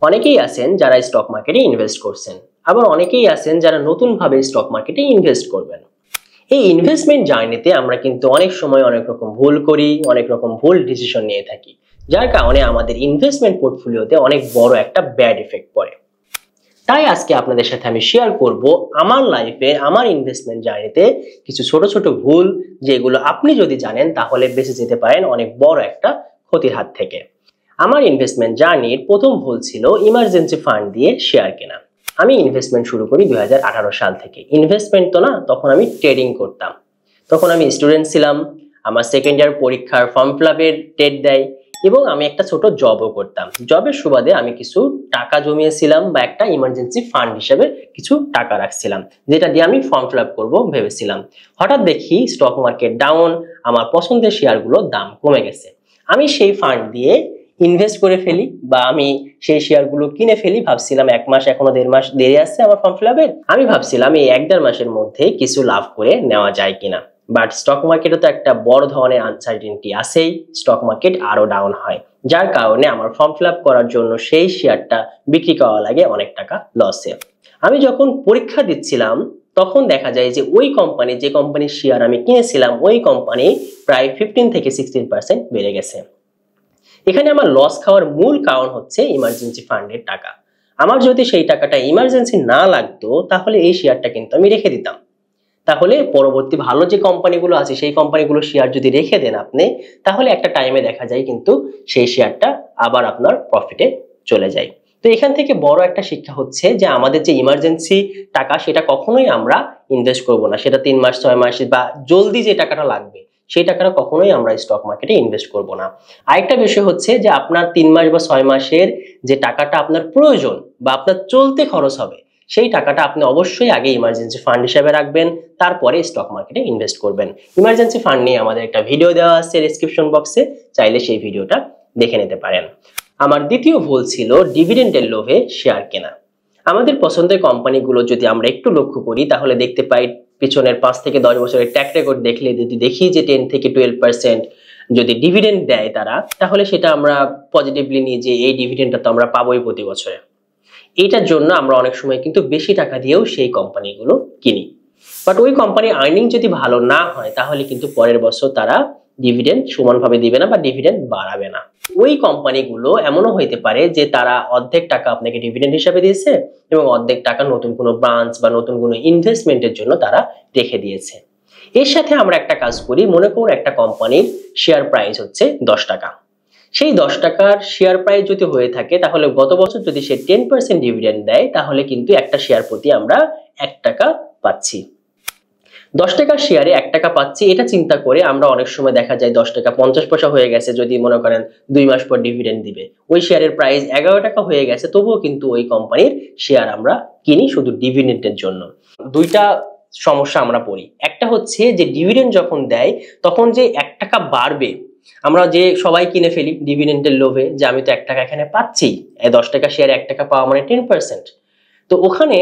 অনেকেই আছেন যারা স্টক মার্কেটে ইনভেস্ট করছেন, আবার অনেকেই আছেন যারা নতুনভাবে স্টক মার্কেটে ইনভেস্ট করবেন। এই ইনভেস্টমেন্ট জার্নিতে আমরা কিন্তু অনেক সময় অনেক রকম ভুল করি, অনেক রকম ভুল ডিসিশন নিয়ে থাকি, যার কারণে আমাদের ইনভেস্টমেন্ট পোর্টফোলিওতে অনেক বড় একটা ব্যাড ইফেক্ট পড়ে। তাই আজকে আপনাদের সাথে আমি শেয়ার করব আমার লাইফে আমার ইনভেস্টমেন্ট জার্নিতে কিছু ছোট ছোট ভুল, যেগুলো আপনি যদি জানেন তাহলে বেঁচে যেতে পারেন অনেক বড় একটা ক্ষতির হাত থেকে। আমার ইনভেস্টমেন্ট জার্নির প্রথম ভুল ছিল ইমার্জেন্সি ফান্ড দিয়ে শেয়ার কেনা। আমি ইনভেস্টমেন্ট শুরু করি 2018 সাল থেকে। ইনভেস্টমেন্ট তো না, তখন আমি ট্রেডিং করতাম। তখন আমি স্টুডেন্ট ছিলাম, আমার সেকেন্ড ইয়ার পরীক্ষার ফর্ম ফিল আপের ডেট দেয় এবং আমি একটা ছোট জবও করতাম। জবের সুবাদে আমি কিছু টাকা জমিয়েছিলাম বা একটা ইমার্জেন্সি ফান্ড হিসেবে কিছু টাকা রাখছিলাম, যেটা দিয়ে আমি ফর্ম ফিল আপ করবো ভেবেছিলাম। হঠাৎ দেখি স্টক মার্কেট ডাউন, আমার পছন্দের শেয়ারগুলোর দাম কমে গেছে। আমি সেই ফান্ড দিয়ে ইনভেস্ট করে ফেলি বা আমি সেই শেয়ারগুলো কিনে ফেলি। ভাবছিলাম 1 মাস, এখনো 1.5 মাস দেরি আছে আমার ফর্ম ফিল আপের। আমি ভাবছিলাম এই 1-1.5 মাসের মধ্যে কিছু লাভ করে নেওয়া যায় কিনা। বাট স্টক মার্কেটে তো একটা বড় ধরনের আনসার্টেনটি আছেই, স্টক মার্কেট আরো ডাউন হয়, যার কারণে আমার ফর্ম ফিল আপ করার জন্য সেই শেয়ারটা বিক্রি করা লাগে অনেক টাকা লসে। আমি যখন পরীক্ষা দিচ্ছিলাম তখন দেখা যায় যে ওই কোম্পানি, যে কোম্পানির শেয়ার আমি কিনেছিলাম, ওই কোম্পানি প্রায় 15 থেকে 16% বেড়ে গেছে। এখানে আমার লস খাওয়ার মূল কারণ হচ্ছে ইমার্জেন্সি ফান্ডের টাকা। আমার যদি সেই টাকাটা ইমার্জেন্সি না লাগতো তাহলে এই শেয়ারটা কিন্তু আমি রেখে দিতাম। তাহলে পরবর্তী ভালো যে কোম্পানিগুলো আছে সেই কোম্পানিগুলো শেয়ার যদি রেখে দেন আপনি, তাহলে একটা টাইমে দেখা যায় কিন্তু সেই শেয়ারটা আবার আপনার প্রফিটে চলে যায়। তো এখান থেকে বড় একটা শিক্ষা হচ্ছে যে আমাদের যে ইমার্জেন্সি টাকা সেটা কখনোই আমরা ইনভেস্ট করব না। সেটা 3 মাস 6 মাস বা জলদি যে টাকাটা লাগবে সেই টাকাটা কখনোই আমরা স্টক মার্কেটে ইনভেস্ট করব না। আরেকটা বিষয় হচ্ছে যে আপনার 3 মাস বা 6 মাসের যে টাকাটা আপনার প্রয়োজন বা আপনার চলতে খরচ হবে, সেই টাকাটা আপনি অবশ্যই আগে ইমার্জেন্সি ফান্ড হিসেবে রাখবেন, তারপরে স্টক মার্কেটে ইনভেস্ট করবেন। ইমার্জেন্সি ফান্ড নিয়ে আমাদের একটা ভিডিও দেওয়া আছে ডেসক্রিপশন বক্সে, চাইলে সেই ভিডিওটা দেখে নিতে পারেন। আমার দ্বিতীয় ভুল ছিল ডিভিডেন্ডের লোভে শেয়ার কেনা। আমাদের পছন্দের কোম্পানিগুলো যদি আমরা একটু লক্ষ্য করি তাহলে দেখতে পাই পিছনের 5 থেকে 10 বছরের ট্র্যাক রেকর্ড দেখলে যদি দেখি যে 10 থেকে 12% যদি ডিভিডেন্ড দেয় তারা, তাহলে সেটা আমরা পজিটিভলি নিই যে এই ডিভিডেন্ডটা তো আমরা পাবোই প্রতি বছরে। এটার জন্য আমরা অনেক সময় কিন্তু বেশি টাকা দিয়েও সেই কোম্পানিগুলো কিনি। বাট ওই কোম্পানির আর্নিং যদি ভালো না হয় তাহলে কিন্তু পরের বছর তারা ডিভিডেন্ড সমানভাবে দিবে না বা ডিভিডেন্ড বাড়াবে না। ওই কোম্পানিগুলো এমনও হইতে পারে যে তারা অর্ধেক টাকা আপনাকে ডিভিডেন্ড হিসাবে দিয়েছে এবং অর্ধেক টাকা নতুন কোনো ব্রাঞ্চ বা নতুন কোনো ইনভেস্টমেন্টের জন্য তারা রেখে দিয়েছে। এর সাথে আমরা একটা কাজ করি, মনে করুন একটা কোম্পানির শেয়ার প্রাইস হচ্ছে 10 টাকা। সেই 10 টাকার শেয়ার প্রাইস যদি হয়ে থাকে তাহলে গত বছর যদি সে 10% ডিভিডেন্ড দেয় তাহলে কিন্তু একটা শেয়ার প্রতি আমরা 1 টাকা পাচ্ছি। 10 টাকার শেয়ারে 1 টাকা পাচ্ছি, এটা চিন্তা করে আমরা অনেক সময় দেখা যায় 10 টাকা 50 পয়সা হয়ে গেছে, যদি মনে করেন 2 মাস পর ডিভিডেন্ড দিবে, ওই শেয়ারের প্রাইস 11 টাকা হয়ে গেছে, তবুও কিন্তু ওই কোম্পানির শেয়ার আমরা কিনি শুধু ডিভিডেন্ডের জন্য। দুইটা সমস্যা আমরা পড়ি। একটা হচ্ছে যে ডিভিডেন্ড যখন দেয় তখন যে 1 টাকা বাড়বে, আমরা যে সবাই কিনে ফেলি ডিভিডেন্ডের লোভে যে আমি তো 1 টাকা এখানে পাচ্ছি, 10 টাকা শেয়ারে 1 টাকা পাওয়া মানে 10%। তো ওখানে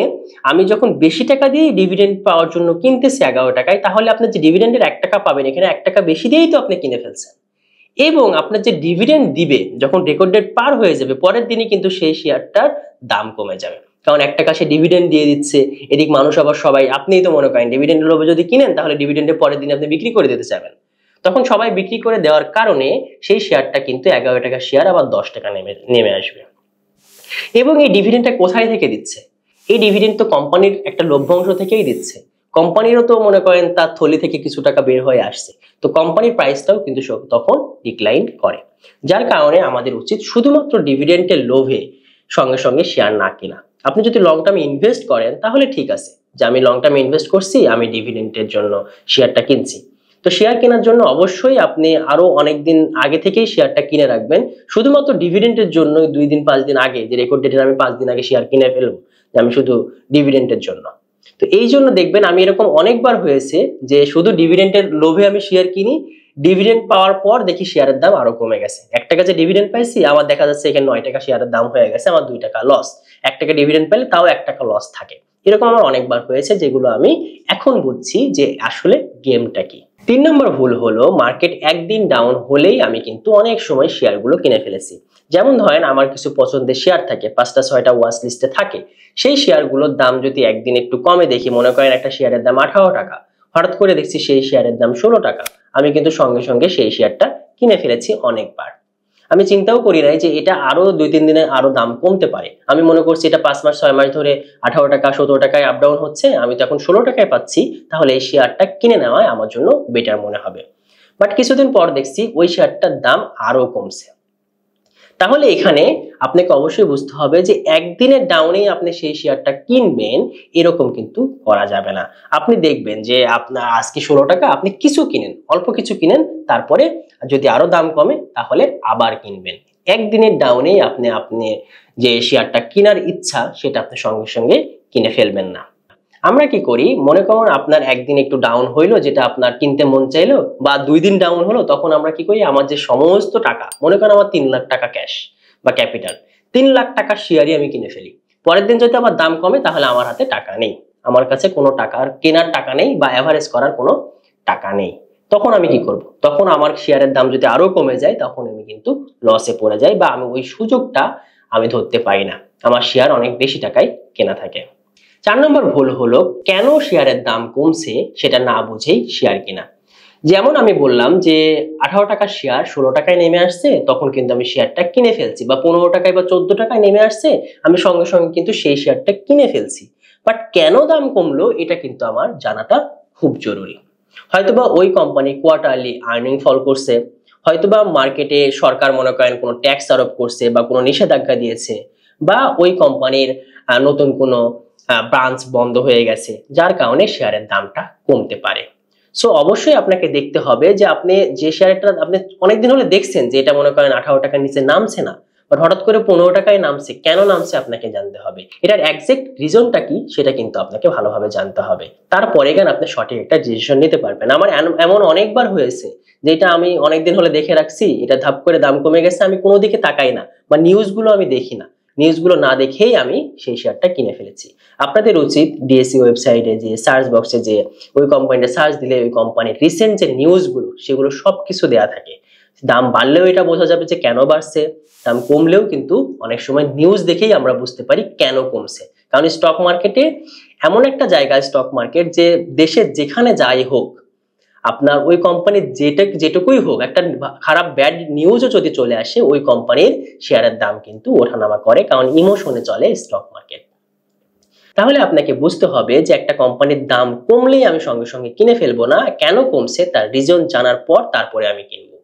আমি যখন বেশি টাকা দিয়ে ডিভিডেন্ড পাওয়ার জন্য কিনতেছি 11 টাকায়, তাহলে আপনার যে ডিভিডেন্ডের 1 টাকা পাবেন এখানে 1 টাকা বেশি দিয়েই তো আপনি কিনে ফেলছেন। এবং আপনার যে ডিভিডেন্ড দিবে যখন রেকর্ড ডেট পার হয়ে যাবে পরের দিনই কিন্তু সেই শেয়ারটার দাম কমে যাবে, কারণ 1 টাকা সে ডিভিডেন্ড দিয়ে দিচ্ছে। এদিক মানুষ আবার সবাই, আপনিই তো মনে করেন ডিভিডেন্ডের লোভে যদি কিনেন তাহলে ডিভিডেন্ডের পরের দিন আপনি বিক্রি করে দিতে চাবেন, তখন সবাই বিক্রি করে দেওয়ার কারণে সেই শেয়ারটা কিন্তু 11 টাকা শেয়ার আবার 10 টাকা নেমে আসবে। এবং এই ডিভিডেন্ডটা কোথায় থেকে দিচ্ছে? এই ডিভিডেন্ড তো কোম্পানির একটা লভ্যাংশ থেকেই দিচ্ছে। কোম্পানিরও তো মনে করেন তার থলি থেকে কিছু টাকা বের হয়ে আসছে, তো কোম্পানির প্রাইসটাও কিন্তু তখন ডিক্লাইন করে। যার কারণে আমাদের উচিত শুধুমাত্র ডিভিডেন্ডের লোভে সঙ্গে সঙ্গে শেয়ার না কেনা। আপনি যদি লং টার্মে ইনভেস্ট করেন তাহলে ঠিক আছে যে আমি লং টার্মে ইনভেস্ট করছি, আমি ডিভিডেন্ডের জন্য শেয়ারটা কিনছি। তো শেয়ার কেনার জন্য অবশ্যই আপনি আরো অনেক দিন আগে থেকেই শেয়ারটা কিনে রাখবেন, শুধুমাত্র ডিভিডেন্ডের জন্য 2 দিন 5 দিন আগে, যে রেকর্ড ডেটের আমি 5 দিন আগে শেয়ার কিনে ফেলবো যে আমি শুধু ডিভিডেন্ডের জন্য। তো এই জন্য দেখবেন আমি এরকম অনেকবার হয়েছে যে শুধু ডিভিডেন্ডের লোভে আমি শেয়ার কিনি, ডিভিডেন্ড পাওয়ার পর দেখি শেয়ারের দাম আরো কমে গেছে। 1 টাকা যে ডিভিডেন্ড পাইছি আমার দেখা যাচ্ছে এখানে 9 টাকা শেয়ারের দাম হয়ে গেছে, আমার 2 টাকা লস। 1 টাকা ডিভিডেন্ড পেলে তাও 1 টাকা লস থাকে। এরকম আমার অনেকবার হয়েছে, যেগুলো আমি এখন বুঝছি যে আসলে গেমটা কি। 3 নম্বর ভুল হলো মার্কেট একদিন ডাউন হলেই আমি কিন্তু অনেক সময় শেয়ারগুলো কিনে ফেলেছি। যেমন ধরেন আমার কিছু পছন্দের শেয়ার থাকে, 5টা 6টা ওয়াচ লিস্টে থাকে। সেই শেয়ারগুলোর দাম যদি একদিন একটু কমে দেখি, মনে করেন একটা শেয়ারের দাম 18 টাকা, হঠাৎ করে দেখছি সেই শেয়ারের দাম 16 টাকা, আমি কিন্তু সঙ্গে সঙ্গে সেই শেয়ারটা কিনে ফেলেছি অনেকবার। আমি চিন্তাও করি নাই যে এটা আরো 2-3 দিনে আরো দাম কমতে পারে। আমি মনে করছি এটা 5 মাস 6 মাস ধরে 18 টাকা 17 টাকায় আপ ডাউন হচ্ছে, আমি তো এখন 16 টাকায় পাচ্ছি, তাহলে এই শেয়ারটা কিনে নেওয়া আমার জন্য বেটার মনে হবে। বাট কিছুদিন পর দেখছি ওই শেয়ারটার দাম আরো কমছে। তাহলে এখানে আপনাকে অবশ্যই বুঝতে হবে যে একদিনের ডাউনে আপনি সেই শেয়ারটা কিনবেন, এরকম কিন্তু করা যাবে না। আপনি দেখবেন যে আপনার আজকে 16 টাকা, আপনি কিছু কিনেন, অল্প কিছু কিনেন, তারপরে যদি আরো দাম কমে তাহলে আবার কিনবেন। একদিনের ডাউনেই আপনি যে শেয়ারটা কেনার ইচ্ছা সেটা আপনি সঙ্গে সঙ্গে কিনে ফেলবেন না। আমরা কি করি, মনে করুন আপনার একদিন একটু ডাউন হইলো, যেটা আপনার কিনতে মন চাইলো, বা 2 দিন ডাউন হলো, তখন আমরা কি করি, আমার যে সমস্ত টাকা, মনে করেন আমার 3 লাখ টাকা ক্যাশ বা ক্যাপিটাল, 3 লাখ টাকার শেয়ারই আমি কিনে ফেলি। পরের দিন যদি আবার দাম কমে তাহলে আমার হাতে টাকা নেই, আমার কাছে কোনো টাকার কেনার টাকা নেই বা এভারেজ করার কোনো টাকা নেই। তখন আমি কি করব, তখন আমার শেয়ারের দাম যদি আরো কমে যায় তখন আমি কিন্তু লসে পড়ে যাই, বা আমি ওই সুযোগটা আমি ধরতে পারি না, আমার শেয়ার অনেক বেশি টাকায় কেনা থাকে। 4 নম্বর ভুল হলো কেন শেয়ারের দাম কমছে সেটা না বুঝেই শেয়ার কেনা। যেমন আমি বললাম যে 18 টাকার শেয়ার 16 টাকায় নেমে আসছে, তখন কিন্তু আমি শেয়ারটা কিনে ফেলছি, বা 15 টাকায় বা 14 টাকায় নেমে আসছে, আমি সঙ্গে সঙ্গে কিন্তু সেই শেয়ারটা কিনে ফেলছি। বাট কেন দাম কমলো এটা কিন্তু আমার জানাটা খুব জরুরি। হয়তোবা ওই কোম্পানি কোয়ার্টারলি আর্নিং ফল করছে, হয়তোবা মার্কেটে সরকার মনে করেন কোনো ট্যাক্স আরোপ করছে বা কোনো নিষেধাজ্ঞা দিয়েছে, বা ওই কোম্পানির নতুন কোনো ব্রাঞ্চ বন্ধ হয়ে গেছে, যার কারণে শেয়ারের দামটা কমতে পারে। সো অবশ্যই আপনাকে দেখতে হবে যে আপনি যে শেয়ারটা আপনি অনেকদিন হলে দেখছেন যে এটা মনে করেন 18 টাকার নিচে নামছে না, বাট হঠাৎ করে 15 টাকায় নামছে, কেন নামছে আপনাকে জানতে হবে। এটার এক্সাক্ট রিজনটা কি সেটা কিন্তু আপনাকে ভালোভাবে জানতে হবে, তারপরে কেন আপনি সঠিক একটা ডিসিশন নিতে পারবেন। আমার এমন অনেকবার হয়েছে যেটা আমি অনেকদিন হলে দেখে রাখছি, এটা ধাপ করে দাম কমে গেছে, আমি কোনো দিকে তাকাই না বা নিউজগুলো আমি দেখি না, নিউজগুলো না দেখেই আমি সেই শেয়ারটা কিনে ফেলেছি। আপনাদের উচিত ডিএসসি ওয়েবসাইটে যে সার্চ বক্সে যে ওই কোম্পানিটা সার্চ দিলে ওই কোম্পানির রিসেন্ট যে নিউজগুলো সেগুলো সবকিছু দেয়া থাকে। দাম বাড়লেও এটা বোঝা যাবে যে কেন বাড়ছে, দাম কমলেও কিন্তু অনেক সময় নিউজ দেখেই আমরা বুঝতে পারি কেন কমছে। কারণ স্টক মার্কেটে এমন একটা জায়গা, স্টক মার্কেট যে দেশে যেখানে যাই হোক, আপনার ওই কোম্পানির যেটুকুই হোক, একটা খারাপ ব্যাড নিউজও যদি চলে আসে, ওই কোম্পানির শেয়ারের দাম কিন্তু ওঠানামা করে, কারণ ইমোশনে চলে স্টক মার্কেট। তাহলে আপনাকে বুঝতে হবে যে একটা কোম্পানির দাম কমলেই আমি সঙ্গে সঙ্গে কিনে ফেলবো না, কেন কমছে তার রিজন জানার পর তারপরে আমি কিনবো।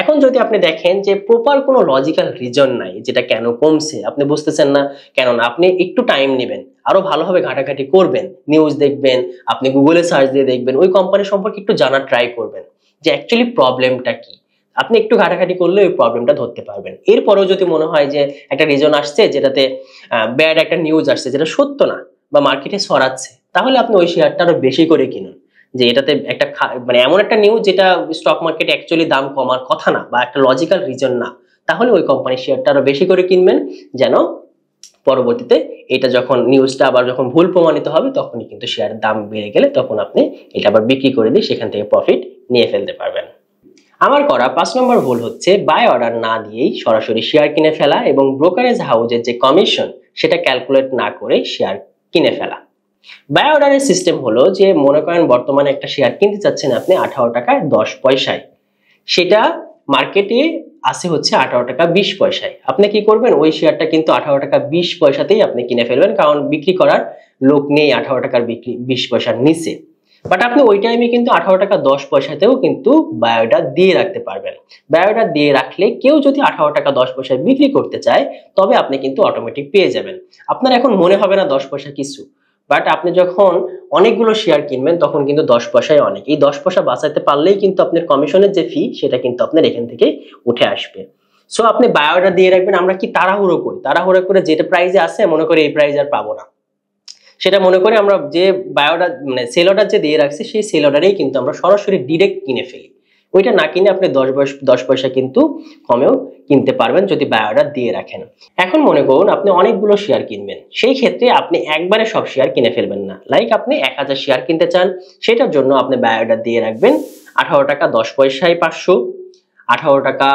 এখন যদি আপনি দেখেন যে প্রপার কোনো লজিক্যাল রিজন নাই যেটা কেন কমছে, আপনি বুঝতেছেন না, কেননা আপনি একটু টাইম নেবেন, আরো ভালোভাবে ঘাটাঘাটি করবেন, নিউজ দেখবেন, আপনি গুগলে সার্চ দিয়ে দেখবেন, ওই কোম্পানি সম্পর্কে একটু জানার ট্রাই করবেন যে অ্যাকচুয়ালি প্রবলেমটা কি। আপনি একটু ঘাটাঘাটি করলে ওই প্রবলেমটা ধরতে পারবেন। এরপরেও যদি মনে হয় যে একটা রিজন আসছে যেটাতে ব্যাড একটা নিউজ আসছে যেটা সত্য না বা মার্কেটে ছড়াচ্ছে, তাহলে আপনি ওই শেয়ারটা আরো বেশি করে কিনুন। যে এটাতে একটা মানে এমন একটা নিউজ যেটা স্টক মার্কেটে অ্যাকচুয়ালি দাম কমার কথা না বা একটা লজিক্যাল রিজন না, তাহলে ওই কোম্পানির শেয়ারটা আরো বেশি করে কিনবেন, যেন পরবর্তীতে এটা যখন নিউজটা আবার যখন ভুল প্রমাণিত হবে তখনই কিন্তু শেয়ারের দাম বেড়ে গেলে তখন আপনি এটা আবার বিক্রি করে দিয়ে সেখান থেকে প্রফিট নিয়ে ফেলতে পারবেন। আমার করা 5 নম্বর ভুল হচ্ছে বাই অর্ডার না দিয়েই সরাসরি শেয়ার কিনে ফেলা এবং ব্রোকারেজ হাউসের যে কমিশন সেটা ক্যালকুলেট না করে শেয়ার কিনে ফেলা। বাই অর্ডারের সিস্টেম হলো যে মনে করেন বর্তমানে একটা শেয়ার কিনতে চাচ্ছেন আপনি 18 টাকায় 10 পয়সায়, সেটা মার্কেটে আছে হচ্ছে 18 টাকা 20 পয়সায়। আপনি কি করবেন, ওই শেয়ারটা কিন্তু 18 টাকা 20 পয়সাতেই আপনি কিনে ফেলবেন, কারণ বিক্রি করার লোক নেই 18 টাকার বিক্রি 20 পয়সার নিচে। বাট আপনি ওই টাইমে কিন্তু 18 টাকা 10 পয়সাতেও কিন্তু বায়োডা দিয়ে রাখতে পারবেন। বায়োডা দিয়ে রাখলে কেউ যদি 18 টাকা 10 পয়সায় বিক্রি করতে চায় তবে আপনি কিন্তু অটোমেটিক পেয়ে যাবেন। আপনার এখন মনে হবে না 10 পয়সা কিছু, বাট আপনি যখন অনেকগুলো শেয়ার কিনবেন তখন কিন্তু 10 পয়সায় অনেক। এই 10 পয়সা বাঁচাতে পারলেই কিন্তু আপনার কমিশনের যে ফি সেটা কিন্তু আপনার এখান থেকে উঠে আসবে। সো আপনি বায়োডা দিয়ে রাখবেন। আমরা কি তাড়াহুড়ো করি, তাড়াহুড়ো করে যেটা প্রাইজে আছে মনে করি এই প্রাইজ আর পাবো না, সেটা মনে করে আমরা যে বায়োডা মানে সেল অর্ডার যে দিয়ে রাখছি সেই সেল অর্ডারেই কিন্তু আমরা সরাসরি ডিরেক্ট কিনে ফেলি। ওইটা না কিনে আপনি 10 পয়সা কিন্তু কমেও কিনতে পারবেন যদি বায়োডা দিয়ে রাখেন। এখন মনে করুন আপনি অনেকগুলো শেয়ার কিনবেন, সেই ক্ষেত্রে আপনি একবারে সব শেয়ার কিনে ফেলবেন না। লাইক আপনি 1000 শেয়ার কিনতে চান, সেটার জন্য আপনি বায়োডা দিয়ে রাখবেন 18 টাকা 10 পয়সায় 500, 18 টাকা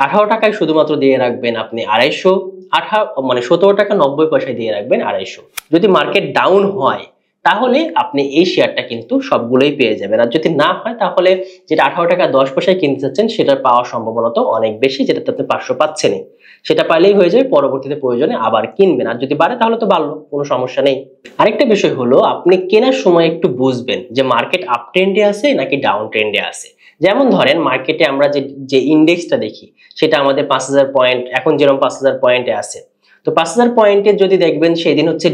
18 টাকায় শুধুমাত্র দিয়ে রাখবেন আপনি 250, মানে 17 টাকা 90 পয়সায় দিয়ে রাখবেন 250। যদি মার্কেট ডাউন হয় তাহলে আপনি এই শেয়ারটা কিন্তু সবগুলোই পেয়ে যাবেন, আর যদি না হয় তাহলে যেটা 18 টাকা 10 পয়সায় কিনতে চাচ্ছেন সেটার পাওয়ার সম্ভাবনা তো অনেক বেশি, যেটাতে আপনি 500 পাচ্ছেনই, সেটা পাইলেই হয়ে যায়, পরবর্তীতে প্রয়োজনে আবার কিনবেন, আর যদি বাড়ে তাহলে তো বাড়লো, কোনো সমস্যা নেই। আরেকটা বিষয় হলো আপনি কেনার সময় একটু বুঝবেন যে মার্কেট আপ ট্রেন্ডে আছে নাকি ডাউন ট্রেন্ডে আছে। যেমন ধরেন মার্কেটে আমরা যে ইন্ডেক্সটা দেখি সেটা আমাদের 5000 পয়েন্ট, এখন যেরকম 5000 পয়েন্টে আছে, তো 5000 পয়েন্টে যদি দেখবেন সেদিন হচ্ছে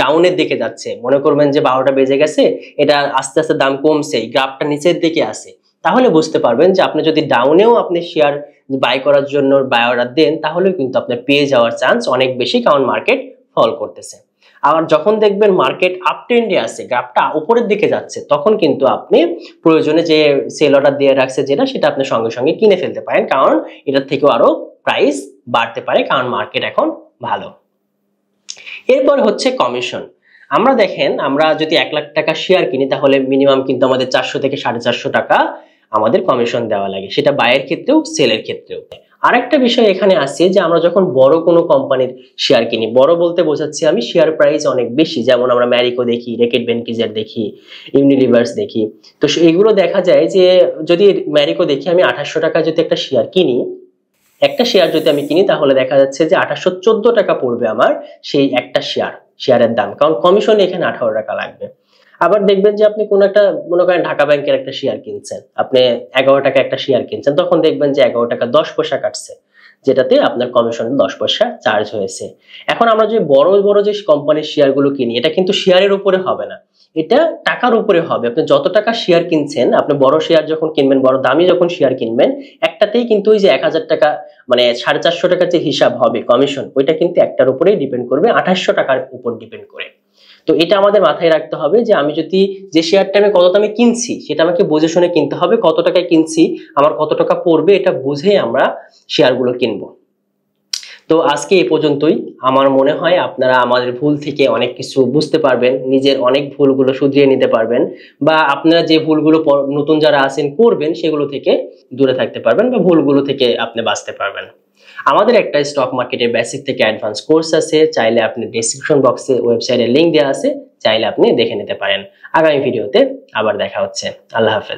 ডাউনের দিকে যাচ্ছে, মনে করবেন যে 12টা বেজে গেছে, এটা আস্তে আস্তে দাম কমছে, গ্রাফটা নিচের দিকে আছে, তাহলে বুঝতে পারবেন যে আপনি যদি ডাউনেও আপনি শেয়ার বাই করার জন্য বাই অর্ডার দেন তাহলে কিন্তু আপনার পেয়ে যাওয়ার চান্স অনেক বেশি, কারণ মার্কেট ফল করতেছে। আর যখন দেখবেন মার্কেট আপ ট্রেন্ডে আছে, গ্রাফটা উপরের দিকে যাচ্ছে, তখন কিন্তু আপনি প্রয়োজনে যে সেল অর্ডার দিয়ে রাখছে যেটা, সেটা আপনি সঙ্গে সঙ্গে কিনে ফেলতে পারেন, কারণ এটার থেকেও আরো প্রাইস বাড়তে পারে, কারণ মার্কেট এখন ভালো। এরপর হচ্ছে কমিশন। আমরা দেখেন আমরা যদি 1 লাখ টাকা শেয়ার কিনি তাহলে মিনিমাম কিন্তু আমাদের 400 থেকে 450 টাকা আমাদের কমিশন দেওয়া লাগে, সেটা বায়ের ক্ষেত্রেও সেলের ক্ষেত্রেও। আরেকটা বিষয় এখানে আছে যে আমরা যখন বড় কোনো কোম্পানির শেয়ার কিনি, বড় বলতে বোঝাচ্ছি আমি শেয়ার প্রাইস অনেক বেশি, যেমন আমরা ম্যারিকো দেখি, রেকেট বেনকিজের দেখি, ইউনিলিভার্স দেখি, তো এইগুলো দেখা যায় যে যদি ম্যারিকো দেখি আমি 2800 টাকা যদি একটা শেয়ার কিনি, একটা শেয়ার যদি আমি কিনি তাহলে দেখা যাচ্ছে যে 2814 টাকা পড়বে আমার সেই একটা শেয়ারের দাম, কারণ কমিশন এখানে 18 টাকা লাগবে। আবার দেখবেন যে আপনি কোন একটা মনে করেন ঢাকা ব্যাংকের একটা শেয়ার কিনছেন, আপনি 11 টাকা একটা শেয়ার কিনছেন, তখন দেখবেন যে 11 টাকা 10 পয়সা কাটছে, যেটাতে আপনার কমিশন 10 পয়সা চার্জ হয়েছে। এখন আমরা যে বড় বড় যে কোম্পানির শেয়ারগুলো কিনি, এটা কিন্তু শেয়ারের উপরে হবে না, এটা টাকার উপরে হবে। আপনি যত টাকা শেয়ার কিনছেন, আপনি বড় শেয়ার যখন কিনবেন, বড় দামি যখন শেয়ার কিনবেন, একটাতেই কিন্তু ওই যে 1000 টাকা মানে 450 টাকার যে হিসাব হবে কমিশন, ওইটা কিন্তু একটার উপরেই ডিপেন্ড করবে, 2800 টাকার উপর ডিপেন্ড করে। তো এটা আমাদের মাথায় রাখতে হবে যে আমি যদি যে শেয়ারটা আমি কত দামে কিনছি সেটা আমাকে বুঝে শুনে কিনতে হবে, কত টাকায় কিনছি, আমার কত টাকা পড়বে, এটা বুঝে আমরা শেয়ারগুলো কিনবো। তো আজকে এই পর্যন্তই। আমার মনে হয় আপনারা আমাদের ভুল থেকে অনেক কিছু বুঝতে পারবেন, নিজের অনেক ভুলগুলো শুধরিয়ে নিতে পারবেন, বা আপনারা যে ভুলগুলো নতুন যারা আছেন করবেন সেগুলো থেকে দূরে থাকতে পারবেন, বা ভুলগুলো থেকে আপনি বাঁচতে পারবেন। আমাদের একটা স্টক মার্কেটের বেসিক থেকে অ্যাডভান্স কোর্স আছে, চাইলে আপনি ডেসক্রিপশন বক্সে ওয়েবসাইটের লিংক দেওয়া আছে, চাইলে আপনি দেখে নিতে পারেন। আগামী ভিডিওতে আবার দেখা হচ্ছে। আল্লাহ হাফেজ।